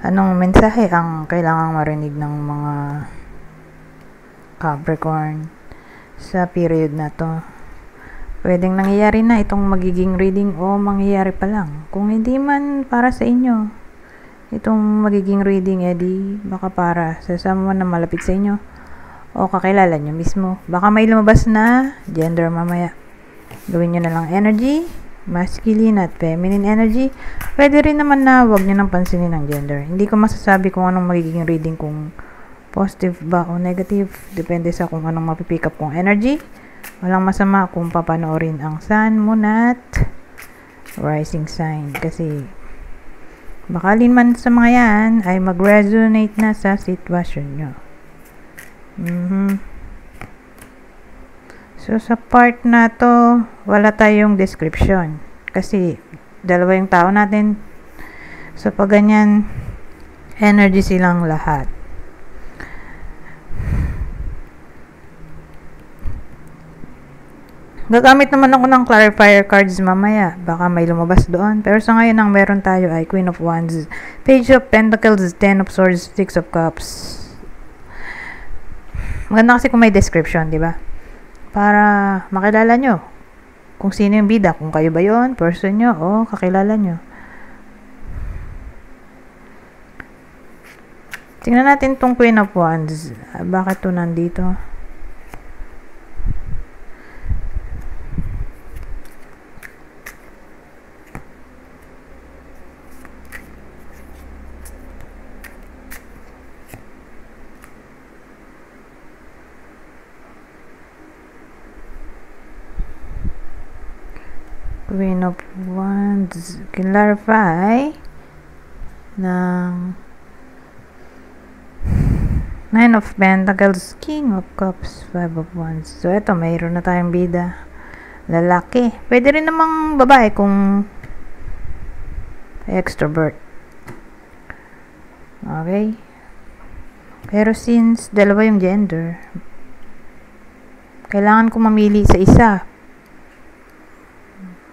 Anong mensahe ang kailangang marinig ng mga Capricorn sa period na to? Pwedeng nangyayari na itong magiging reading o mangyayari pa lang. Kung hindi man para sa inyo, itong magiging reading, edi baka para sa someone na malapit sa inyo o kakilala nyo mismo. Baka may lumabas na gender mamaya. Gawin nyo na lang energy, masculine at feminine energy. Pwede rin naman na wag nyo nang pansinin ang gender. Hindi ko masasabi kung anong magiging reading, kung positive ba o negative. Depende sa kung anong mapipick up kong energy. Walang masama kung papanoorin ang sun, moon at rising sign. Kasi bakalin man sa mga yan ay mag-resonate na sa sitwasyon nyo. So, sa part na to, wala tayong description. Kasi, dalawa yung tao natin. So, pag ganyan, energy silang lahat. Gagamit naman ako ng clarifier cards mamaya. Baka may lumabas doon. Pero sa ngayon, ang meron tayo ay Queen of Wands, Page of Pentacles, Ten of Swords, Six of Cups. Maganda kasi kung may description, di ba? Para makilala nyo kung sino yung bida, kung kayo ba yon, person nyo, o kakilala nyo. Tingnan natin tong Queen of Wands. Bakit to nandito? Queen of Wands, clarify ng Nine of Pentacles, King of Cups, Five of Wands. So, eto, mayroon na tayong bida. Lalaki. Pwede rin namang babae kung extrovert. Okay? Pero since dalawa yung gender, kailangan ko mamili sa isa.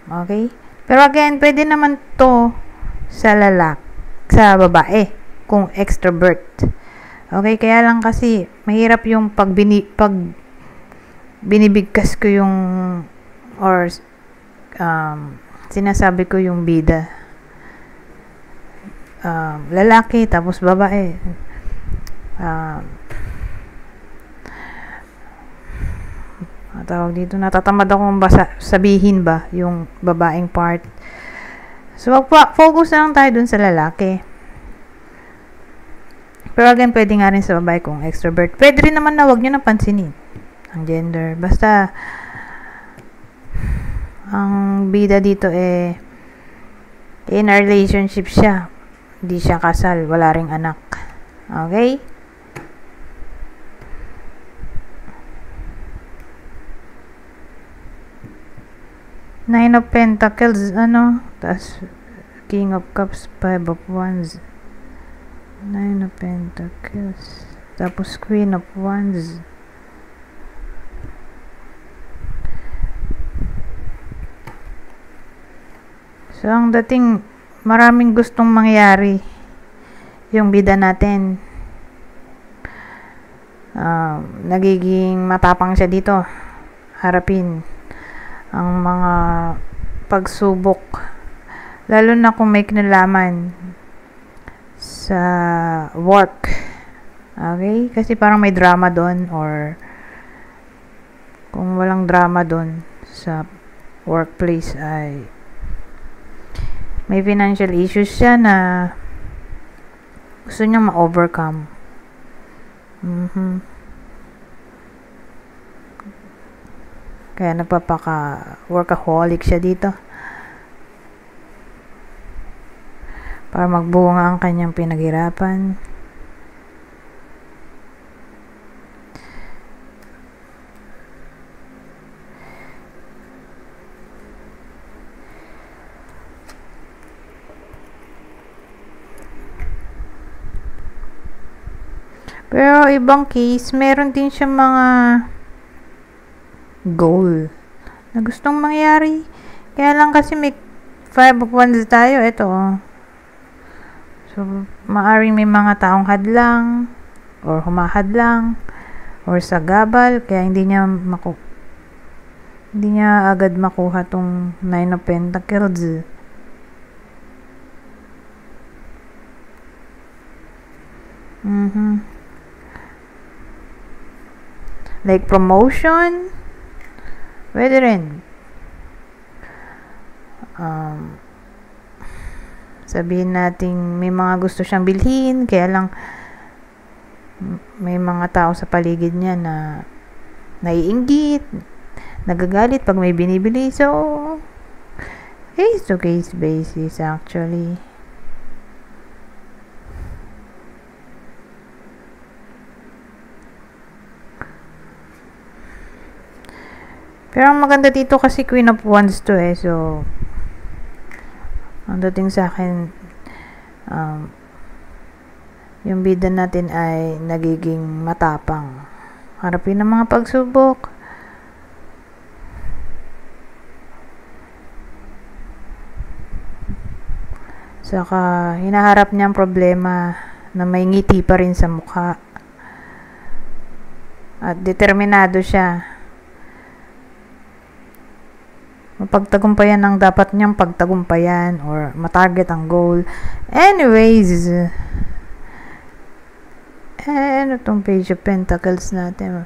Okay? Pero again, pwede naman to sa sa babae, kung extrovert. Okay? Kaya lang kasi, mahirap yung pag binibigkas ko yung, or sinasabi ko yung bida. Lalaki, tapos babae. Tawag dito, natatamad akong sabihin ba yung babaeng part. So, focus na lang tayo dun sa lalaki. Pero again, pwede nga rin sa babae kung extrovert. Pwede rin naman na wag nyo na pansinin ang gender. Basta, ang bida dito in a relationship siya. Hindi siya kasal, wala ring anak. Okay? Nine of Pentacles, tas King of Cups, Five of Wands. Nine of Pentacles, tapos Queen of Wands. So, ang dating, maraming gustong mangyari yung bida natin. Nagiging matapang siya dito. Harapin ang mga pagsubok, lalo na kung may kinalaman sa work. Okay? Kasi parang may drama doon, or kung walang drama doon sa workplace ay may financial issues siya na gusto niyang ma-overcome. Kaya workaholic siya dito. Para magbunga ang kanyang pinaghirapan. Pero ibang case, meron din siya mga goal na gustong mangyari. Kaya lang kasi may 5 of Wands tayo. Ito, oh. So, So, maaring may mga taong hadlang or humahadlang or sagabal kaya hindi niya agad makuha tong Nine of Pentacles. Like promotion, pwede rin. Sabihin natin may mga gusto siyang bilhin, kaya lang may mga tao sa paligid niya na naiinggit, nagagalit pag may binibili. So, case to case basis actually. Pero ang maganda dito kasi Queen of Wands to so ang dating sa akin yung bida natin ay nagiging matapang harapin ang mga pagsubok. Saka hinaharap niya ang problema na may ngiti pa rin sa mukha at determinado siya mapagtagumpayan ang dapat niyang pagtagumpayan or matarget ang goal. Anyways, ano tong Page of Pentacles natin?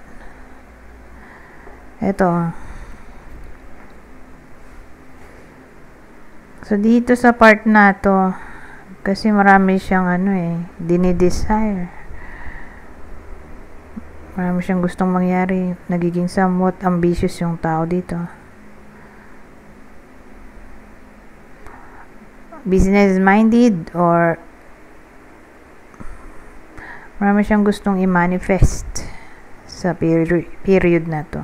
Ito. So, dito sa part na to, kasi marami siyang dinidesire. Marami siyang gustong mangyari. Nagiging somewhat ambitious yung tao dito. Business-minded or marami siyang gustong i-manifest sa period na to.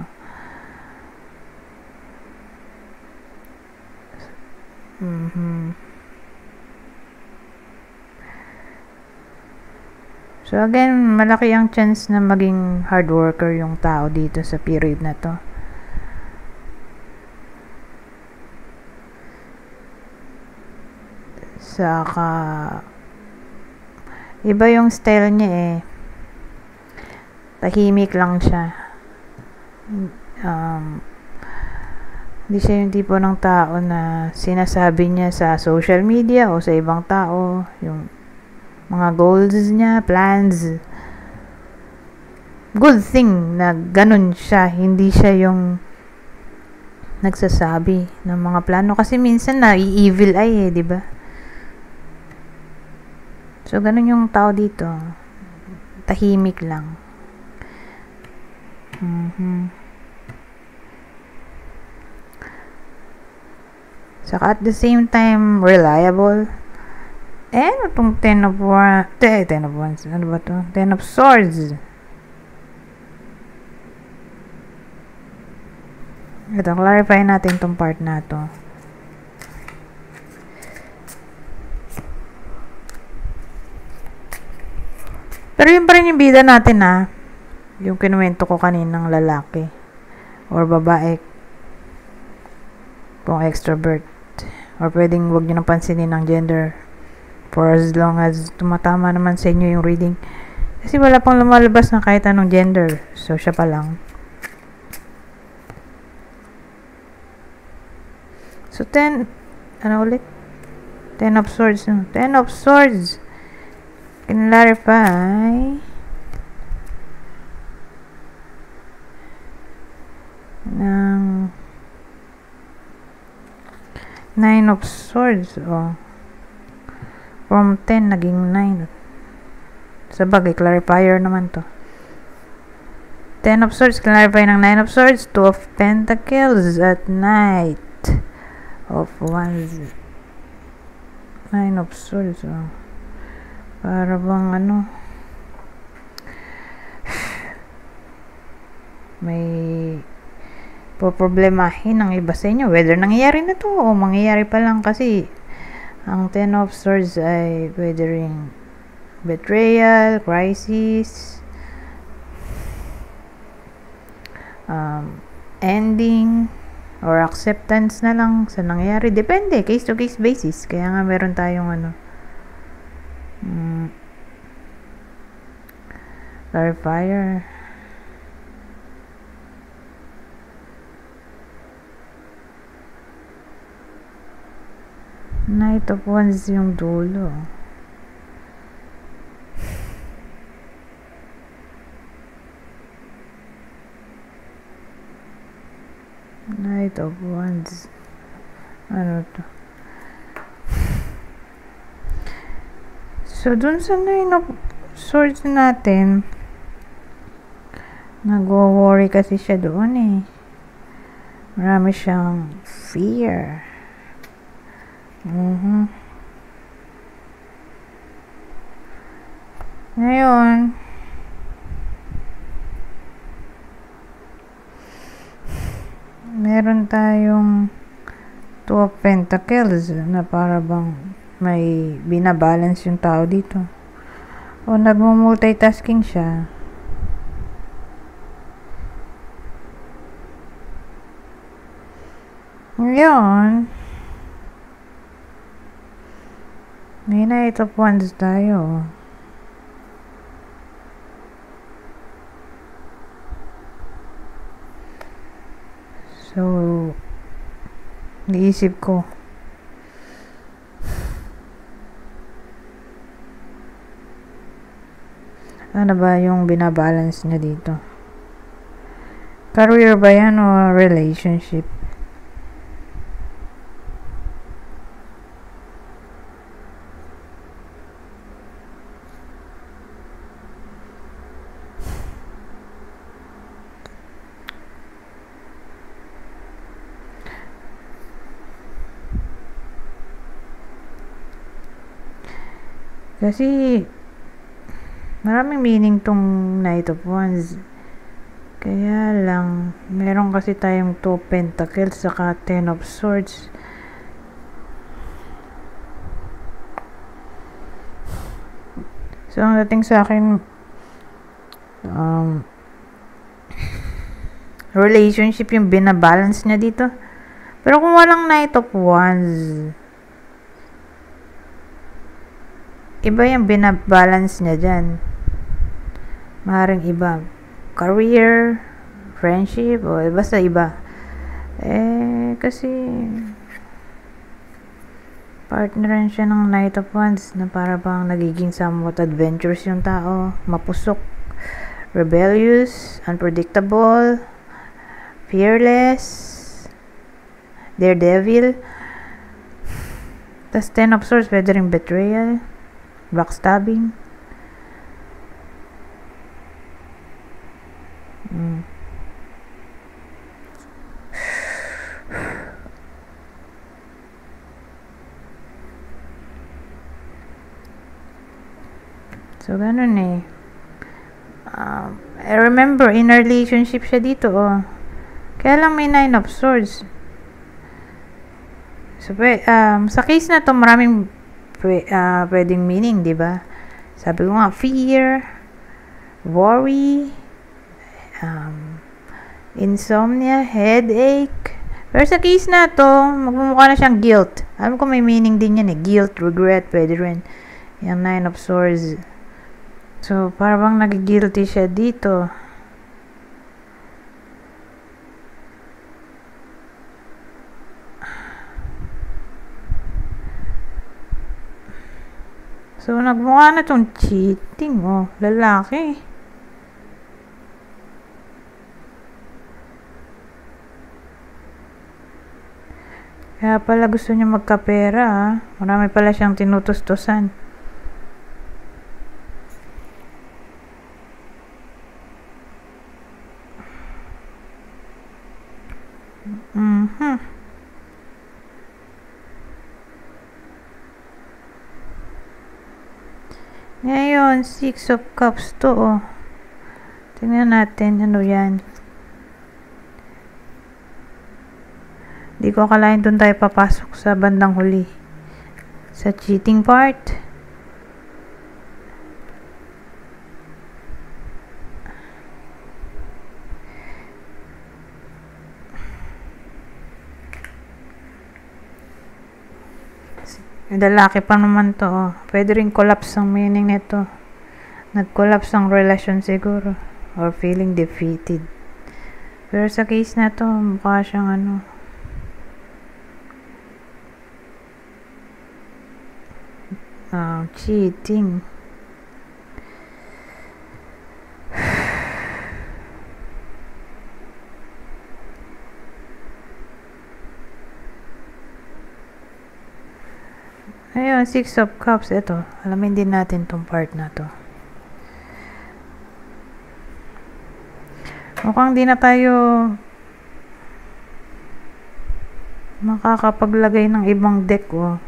So again, malaki ang chance na maging hard worker yung tao dito sa period na to. Saka iba yung style niya tahimik lang siya. Hindi siya yung tipo ng tao na sinasabi niya sa social media o sa ibang tao yung mga goals niya, plans. Good thing na ganun siya, hindi siya yung nagsasabi ng mga plano kasi minsan evil eye di ba? So, ganun yung tao dito. Tahimik lang. Saka at the same time, reliable. Ano itong Ten of Wands. Ano ba ito? Ten of Swords. Ito, clarify natin itong part na to. Pero yun pa rin yung bida natin yung kinuwento ko kaninang lalaki or babae kung extrovert or pwedeng wag nyo nang pansinin ng gender for as long as tumatama naman sa inyo yung reading kasi wala pang lumalabas na kahit anong gender, so siya pa lang. So 10 Ten of Swords. Ten of Swords. Clarify ng Nine of Swords from 10 naging 9 sabagay clarifier naman to. Ten of Swords clarify ng Nine of Swords, Two of Pentacles at Knight of Wands. Nine of Swords para bang may poproblemahin ng iba sa inyo whether nangyayari na to o mangyayari pa lang kasi ang Ten of Swords ay pwede ring betrayal, crisis, ending or acceptance na lang sa nangyayari. Depende, case to case basis. Kaya nga meron tayong Clarifier. Knight of Wands yung dulo. Knight of Wands. Ano to? So, dun sa Nine of Swords natin, nag-worry kasi siya doon eh. Marami siyang fear. Ngayon, meron tayong Two of Pentacles na para bang may binabalance yung tao dito. O nagmo-multitasking siya. Ngayon, may Knight of Wands tayo. So, naisip ko, ano ba yung binabalance niya dito? Career ba yan o relationship? Kasi, maraming meaning tong Knight of Wands. Kaya lang, meron kasi tayong Two of Pentacles saka Ten of Swords. So, ang dating sa akin, relationship yung binabalance niya dito. Pero kung walang Knight of Wands, iba yung binabalance niya dyan. Maaaring iba. Career, friendship, o basta iba. Kasi partneran siya ng Knight of Wands na para bang nagiging somewhat adventurous yung tao. Mapusok, rebellious, unpredictable, fearless, daredevil. Tas Ten of Swords, pwede rin betrayal, backstabbing. So, ganun eh. I remember, in a relationship siya dito, oh. Kaya lang may Nine of Swords. So, sa case na to, maraming pwedeng meaning, di ba? Sabi ko nga, fear, worry, insomnia, headache. Pero sa case na to, magmumukha na siyang guilt. Alam ko may meaning din yan eh. Guilt, regret, pwede rin. Yung Nine of Swords. So, parang nag-guilty siya dito. So, nagmukha na tong cheating, oh. Lalaki. Kaya pala gusto niya magkapera, ah. Marami pala siyang tinutustusan. Ngayon, Six of Cups to, oh. Tingnan natin, ano yan. Di ko akalain dun tayo papasok sa bandang huli. Sa cheating part. Lalaki pa naman to. Oh. Pwede rin collapse ang meaning nito. Nag-collapse ang relasyon siguro. Or feeling defeated. Pero sa case na to, mukha siyang cheating. Ayun, 6 of Cups. Ito, alamin din natin tong part na to. Mukhang di na tayo makakapaglagay ng ibang deck, oh.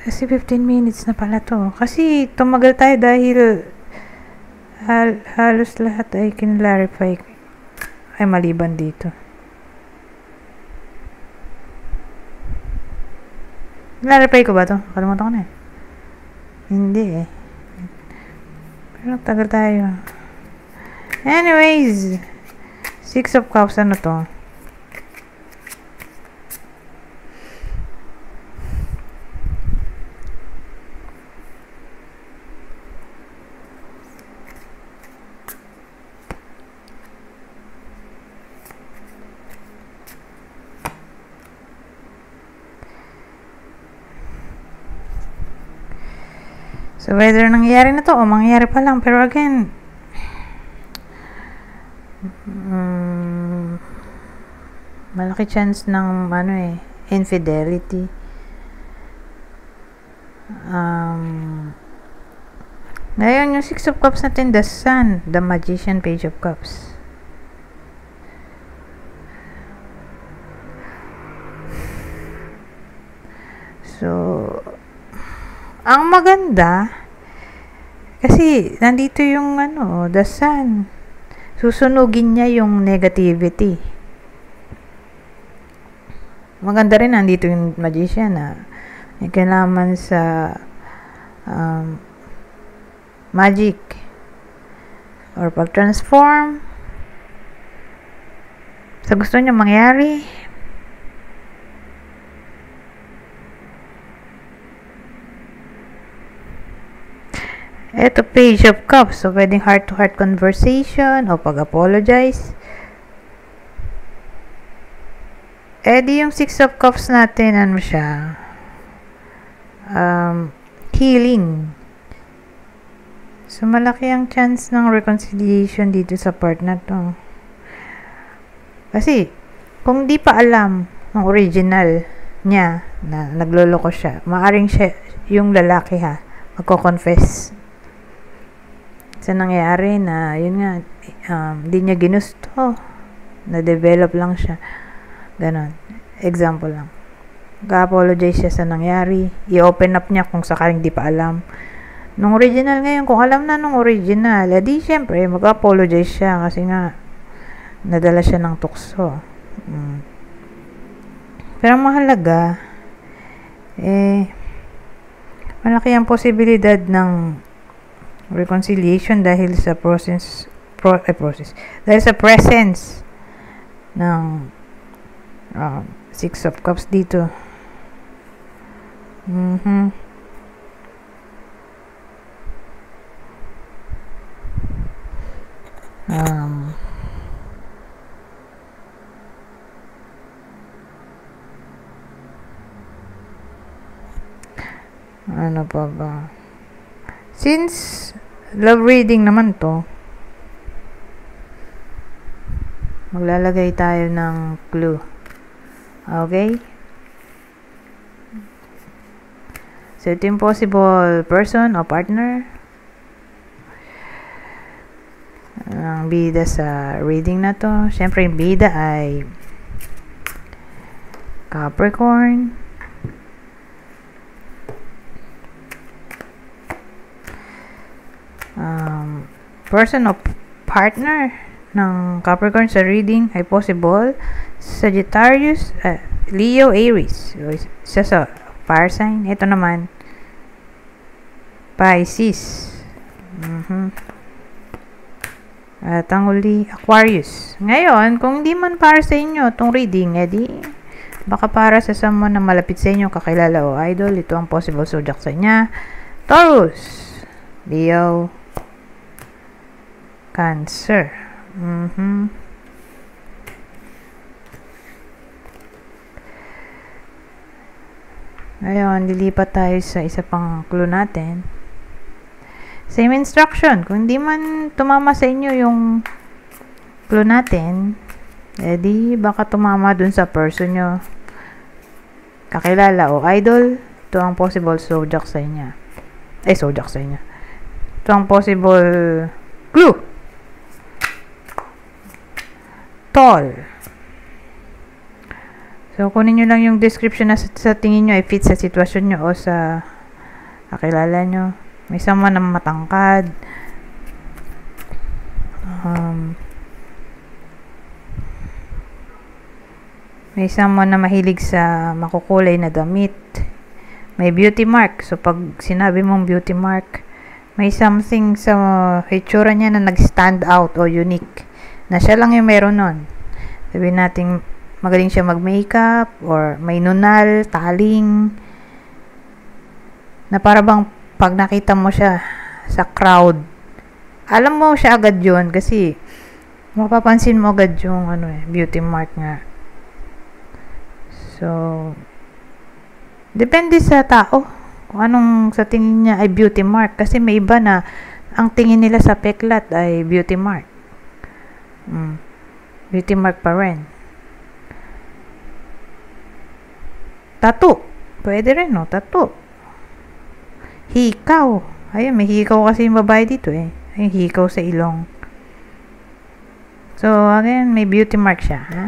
Kasi 15 minutes na pala to. Kasi tumagal tayo dahil halos lahat ay kinlarify. Ay, maliban dito. Clarify ko ba to? Kalimutan ko na eh. Hindi eh. Pero tagal tayo. Anyways, 6 of Cups, ano to? So, whether nangyayari na to o mangyayari pa lang. Pero again, malaki chance ng infidelity. Ngayon, yung 6 of Cups natin, the Sun, the Magician, Page of Cups. So, ang maganda, kasi nandito yung the Sun. Susunugin niya yung negativity. Maganda rin nandito yung Magician na may kinalaman sa magic or pag-transform sa gusto niya mangyari. Ito, Page of Cups. So, pwedeng heart-to-heart conversation o pag-apologize. Di yung 6 of Cups natin, siya? Healing. So, malaki ang chance ng reconciliation dito sa part na to. Kasi, kung di pa alam ng original niya na nagloloko siya, maaring siya, yung lalaki magko-confess sa nangyari na yun nga di niya ginusto, na-develop lang siya, ganon. Example lang, ga-apologize siya sa nangyari, i-open up niya kung sakaling di pa alam nung original. Ngayon kung alam na nung original, di syempre mag-apologize siya kasi nga nadala siya ng tukso. Pero mahalaga malaki ang posibilidad ng reconciliation dahil sa dahil sa presence ng 6 of Cups dito. Ano pa ba? Since love reading naman to, maglalagay tayo ng clue. Okay? So, ito yung possible person o partner ang bida sa reading na to. Siyempre, yung bida ay Capricorn, person o partner ng Capricorn sa reading ay possible Sagittarius, Leo, Aries. Isa sa fire sign. Ito naman Pisces. At ang uli, Aquarius. Ngayon, kung hindi man para sa inyo itong reading, edi Baka para sa someone na malapit sa inyo, kakilala o idol, ito ang possible zodiac sign niya. Taurus, Leo, Cancer. Ngayon, lilipat tayo sa isa pang clue natin. Same instruction. Kung hindi man tumama sa inyo yung clue natin, di baka tumama dun sa person nyo, kakilala o idol. Ito ang possible zodiac sign niya. Zodiac sign niya. Ito ang possible clue. Tall. So, kunin nyo lang yung description na sa tingin nyo ay fit sa sitwasyon nyo o sa kakilala nyo. May someone na matangkad. May someone na mahilig sa makukulay na damit. May beauty mark. So, pag sinabi mong beauty mark, may something sa hitsura niya na nag-stand out o unique. Na siya lang yung meron nun. Sabihin natin, magaling siya mag-makeup or may nunal, taling. Na para bang pag nakita mo siya sa crowd, alam mo siya agad yun kasi mapapansin mo agad yung beauty mark nga. So, depende sa tao kung anong sa tingin niya ay beauty mark. Kasi may iba na ang tingin nila sa peklat ay beauty mark. Beauty mark pa rin. Tattoo. Pwede rin, no? Tattoo. Hikaw. Ayun, may hikaw kasi yung babae dito eh. Ayun, hikaw sa ilong. So, again, may beauty mark siya, ha?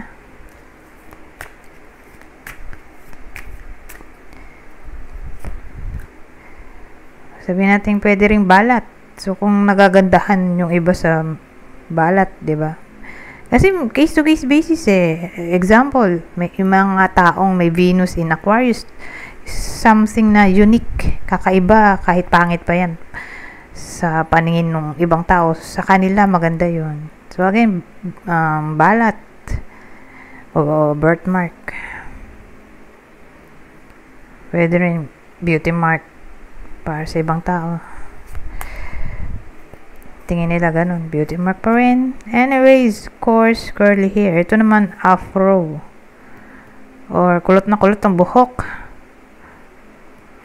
Sabihin natin pwede ring balat. So, kung nagagandahan yung iba sa balat, di ba? Kasi case to case basis eh. Example, may mga taong may Venus in Aquarius, something na unique, kakaiba, kahit pangit pa yan sa paningin ng ibang tao, sa kanila maganda yun. So again, balat o birthmark. Pwede rin beauty mark para sa ibang tao. Tingin nila ganun. Beauty mark pa rin. Anyways, coarse curly hair. Ito naman afro. Or kulot na kulot ang buhok.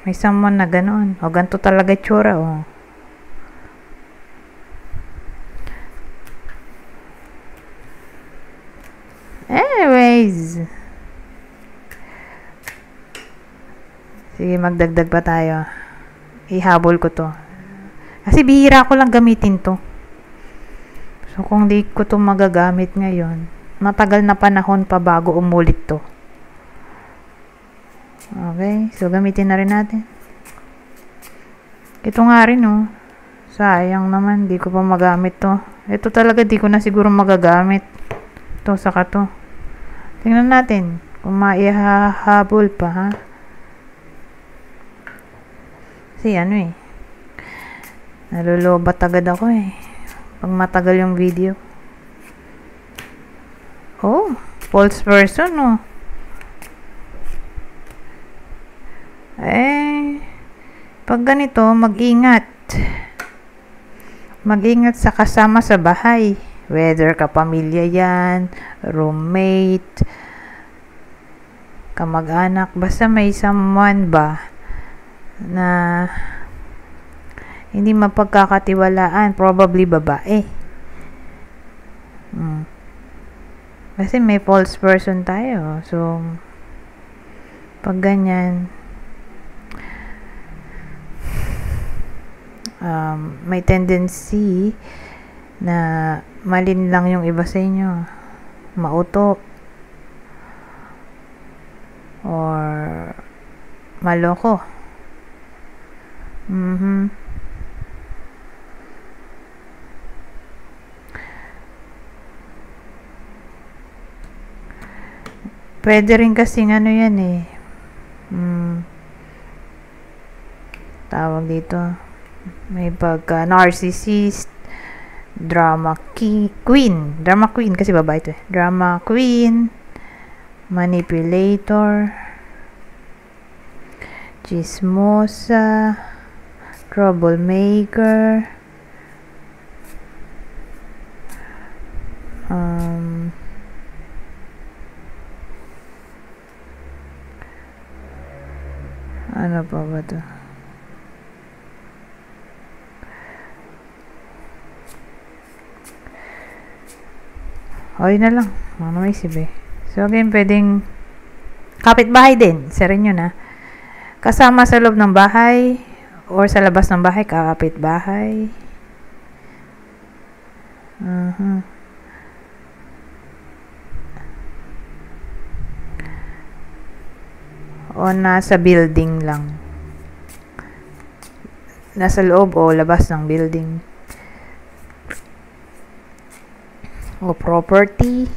May someone na ganun. O ganito talaga itsura. O. Anyways. Sige, magdagdag pa tayo. Ihabol ko to. Kasi bihira ko lang gamitin to. So, kung di ko to magagamit ngayon, matagal na panahon pa bago umulit to. Okay, so gamitin na rin natin. Ito nga rin, oh. Sayang naman, di ko pa magamit to. Ito talaga, di ko na siguro magagamit. To, saka to. Tingnan natin kung maihahabol pa, ha? Kasi nalulobat agad ako eh. Pag matagal yung video. Oh, false person, oh. Pag ganito, mag-ingat. Mag-ingat sa kasama sa bahay. Whether kapamilya yan, roommate, kamag-anak, basta may someone ba na hindi mapagkakatiwalaan, probably babae. Kasi may false person tayo. So, pag ganyan, may tendency na malin lang yung iba sa inyo. Mauto. Or maloko. Pwede rin kasing yan eh. Tawag dito. May pagka narcissist, drama queen. Drama queen kasi babae ito eh. Drama queen. manipulator, chismosa, troublemaker, ano pa ba to? O, yun na lang. Ano may isip eh. So, again, pwedeng kapitbahay din. Isa rin yun, ha. Kasama sa loob ng bahay or sa labas ng bahay, kapitbahay. O nasa building lang. Nasa loob o labas ng building. O property.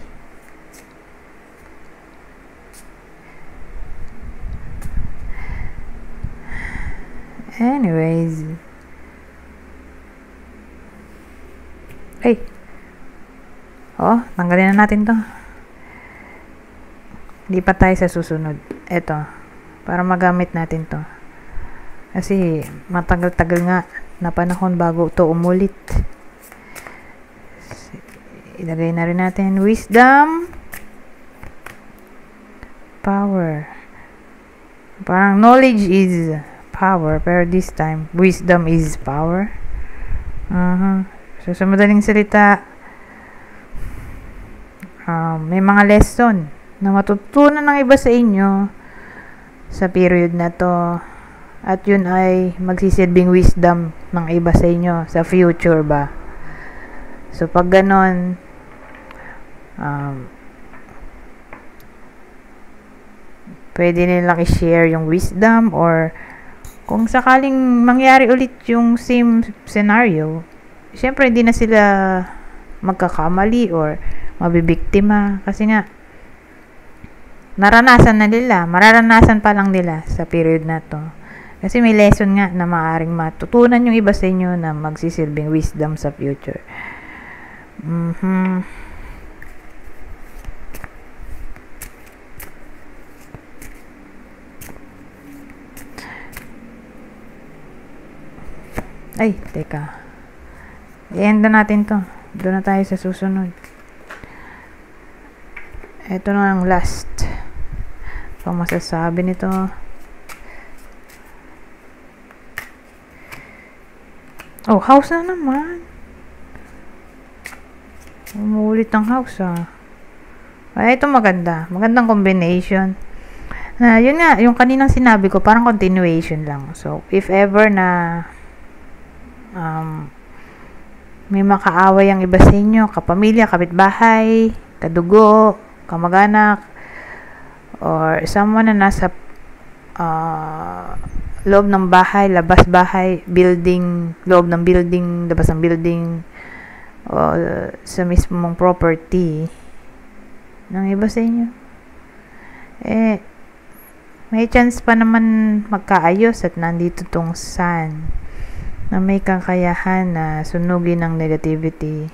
Anyways. Ay. Oh, tanggalin na natin to. Hindi pa tayo sa susunod. Eto. Para magamit natin to. Kasi matagal-tagal nga na panahon bago to umulit. Ilagay na rin natin wisdom, power. Parang knowledge is power, pero this time wisdom is power. So sa madaling salita, may mga lesson na matutunan ng iba sa inyo sa period na to, at yun ay magsisilbing wisdom ng iba sa inyo sa future ba. So pag ganon, pwede nilang i-share yung wisdom, or kung sakaling mangyari ulit yung same scenario, syempre hindi na sila magkakamali or mabibiktima, kasi nga naranasan na nila, mararanasan pa lang nila sa period na to. Kasi may lesson nga na maaaring matutunan yung iba sa inyo na magsisilbing wisdom sa future. Ay, teka. I-end na natin to. Doon na tayo sa susunod. Ito na ang last. Pang masasabi nito. Oh, house na naman. Umuulit ang house, Ay, ito maganda. Magandang combination. Yun nga, yung kaninang sinabi ko, parang continuation lang. So, if ever na may makaaway ang iba sa inyo, kapamilya, kapitbahay, kadugo, kamag-anak, or someone na nasa loob ng bahay, labas bahay, building, loob ng building, labas ng building, o sa mismong property ng iba sa inyo, may chance pa naman magkaayos at nandito tong sun na may kakayahan na sunugin ng negativity.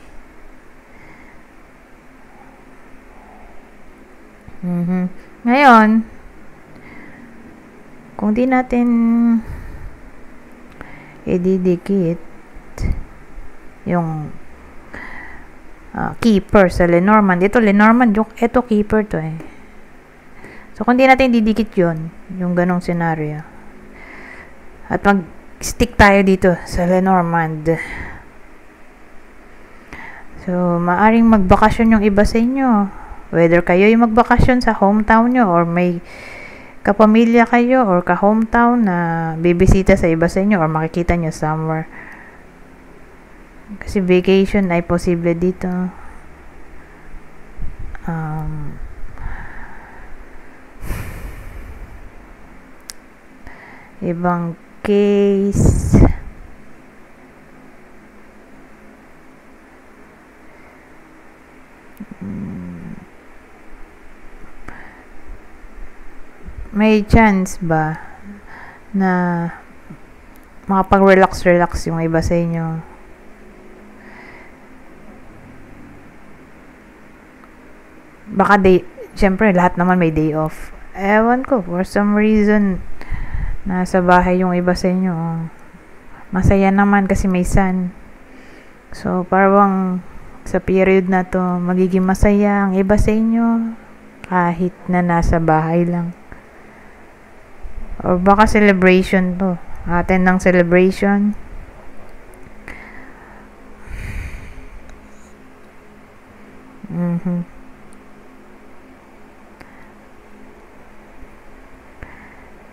Ngayon, kung di natin ididikit yung keeper sa Lenormand, ito Lenormand, ito keeper to So, kung di natin didikit yun, yung ganong scenario, at stick tayo dito sa Lenormand. So, maaring magbakasyon yung iba sa inyo. Whether kayo yung magbakasyon sa hometown nyo, or may kapamilya kayo or ka-hometown na bibisita sa iba sa inyo, or makikita nyo somewhere. Kasi vacation ay posible dito. Ibang case, may chance ba na makapag-relax yung iba sa inyo? Baka syempre, lahat naman may day off. Ewan ko, for some reason, nasa bahay yung iba sa inyo. Masaya naman kasi may sun. So, parang sa period na to, magiging masaya ang iba sa inyo kahit na nasa bahay lang. Or baka celebration to. Attend ng celebration.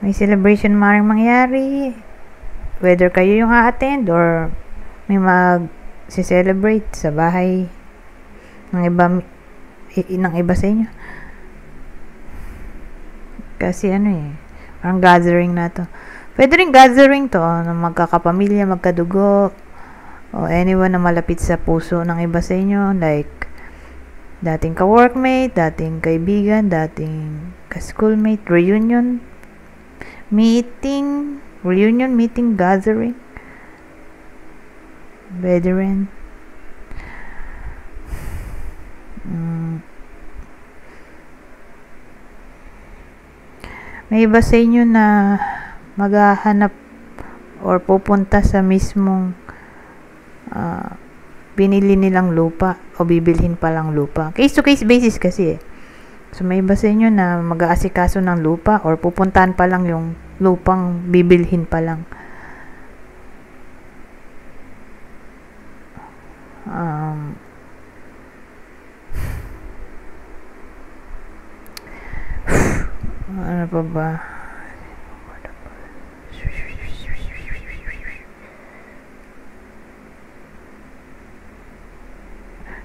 May celebration maring mangyari. Whether kayo yung a-attend or may mag-celebrate sa bahay ng iba sa inyo. Kasi parang gathering na to. Pwede rin gathering to ng magkakapamilya, magkadugo, o anyone na malapit sa puso ng iba sa inyo, like dating ka-workmate, dating kaibigan, dating ka-schoolmate, reunion meeting, gathering. Pwede rin. May iba sa inyo na maghahanap or pupunta sa mismong binili nilang lupa o bibilhin pa lang lupa. Case to case basis kasi So may iba sa inyo na mag-aasikaso ng lupa or pupuntahan pa lang yung lupang bibilhin pa lang. Ano pa ba?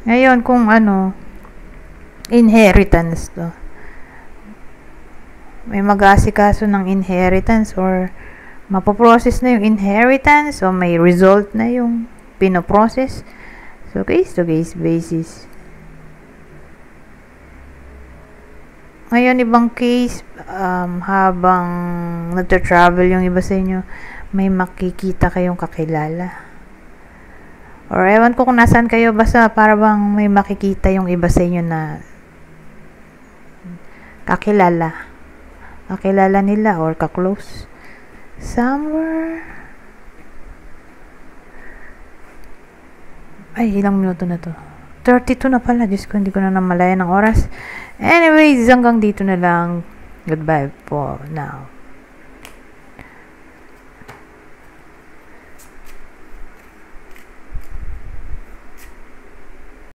Ngayon, kung inheritance to. May mag-aasikaso ng inheritance or mapoprocess na yung inheritance o may result na yung pinoprocess. So, case to case basis. Ngayon, ibang case, habang nagta-travel yung iba sa inyo, may makikita kayong kakilala. Or ewan ko kung nasaan kayo, basta para bang may makikita yung iba sa inyo na kakilala nila or ka-close. Somewhere. Ay, ilang minuto na to? 32 na pala. Diyos ko, hindi ko na namalayan ng oras. Anyways, hanggang dito na lang. Goodbye for now.